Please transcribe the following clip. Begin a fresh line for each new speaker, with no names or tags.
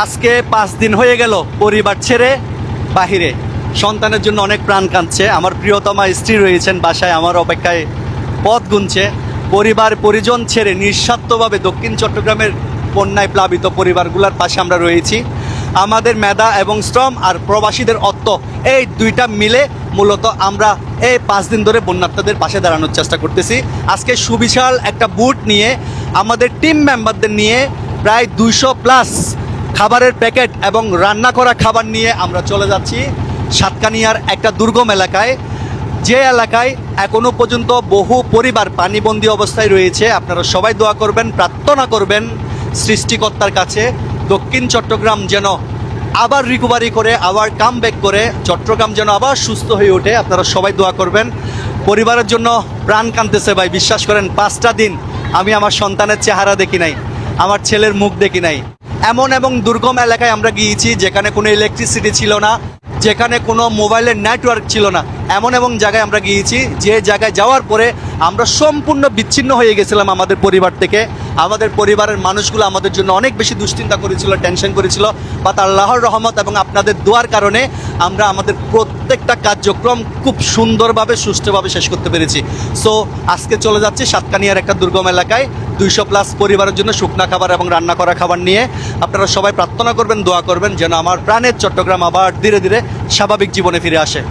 আজকে 5 দিন হয়ে গেল পরিবার ছেড়ে বাহিরে। সন্তানের জন্য অনেক প্রাণ কাঁদছে। আমার প্রিয়তমা স্ত্রী রয়েছেন বাসায়, আমার অপেক্ষায় পথ গুনছে। পরিবার পরিজন ছেড়ে নিঃস্বার্থভাবে দক্ষিণ চট্টগ্রামের বন্যায় প্লাবিত পরিবারগুলোর পাশে আমরা রয়েছি। আমাদের মেধা এবং শ্রম আর প্রবাসীদের অর্থ, এই দুইটা মিলে মূলত আমরা এই 5 দিন ধরে বন্যার্থদের পাশে দাঁড়ানোর চেষ্টা করতেছি। আজকে সুবিশাল একটা বুট নিয়ে আমাদের টিম মেম্বারদের নিয়ে প্রায় 200+ খাবারের প্যাকেট এবং রান্না করা খাবার নিয়ে আমরা চলে যাচ্ছি সাতকানিয়ার একটা দুর্গম এলাকায়, যে এলাকায় এখনও পর্যন্ত বহু পরিবার পানিবন্দী অবস্থায় রয়েছে। আপনারা সবাই দোয়া করবেন, প্রার্থনা করবেন সৃষ্টিকর্তার কাছে দক্ষিণ চট্টগ্রাম যেন আবার রিকভারি করে, আবার কামব্যাক করে চট্টগ্রাম যেন আবার সুস্থ হয়ে ওঠে। আপনারা সবাই দোয়া করবেন। পরিবারের জন্য প্রাণ কাঁদতেছে ভাই, বিশ্বাস করেন 5টা দিন আমি আমার সন্তানের চেহারা দেখি নাই, আমার ছেলের মুখ দেখি নাই। এমন এবং দুর্গম এলাকায় আমরা গিয়েছি যেখানে কোনো ইলেকট্রিসিটি ছিল না, যেখানে কোনো মোবাইলের নেটওয়ার্ক ছিল না। এমন জায়গায় আমরা গিয়েছি যে জায়গায় যাওয়ার পরে আমরা সম্পূর্ণ বিচ্ছিন্ন হয়ে গেছিলাম আমাদের পরিবার থেকে। আমাদের পরিবারের মানুষগুলো আমাদের জন্য অনেক বেশি দুশ্চিন্তা করেছিল, টেনশন করেছিল। বাট আল্লাহর রহমত এবং আপনাদের দোয়ার কারণে আমরা আমাদের প্রত্যেকটা কার্যক্রম খুব সুন্দরভাবে সুষ্ঠুভাবে শেষ করতে পেরেছি। সো আজকে চলে যাচ্ছি সাতকানিয়ার একটা দুর্গম এলাকায় 200+ পরিবারের জন্য শুকনা খাবার এবং রান্না করা খাবার নিয়ে। আপনারা সবাই প্রার্থনা করবেন, দোয়া করবেন যেন আমার প্রাণের চট্টগ্রাম আবার ধীরে ধীরে স্বাভাবিক জীবনে ফিরে আসে।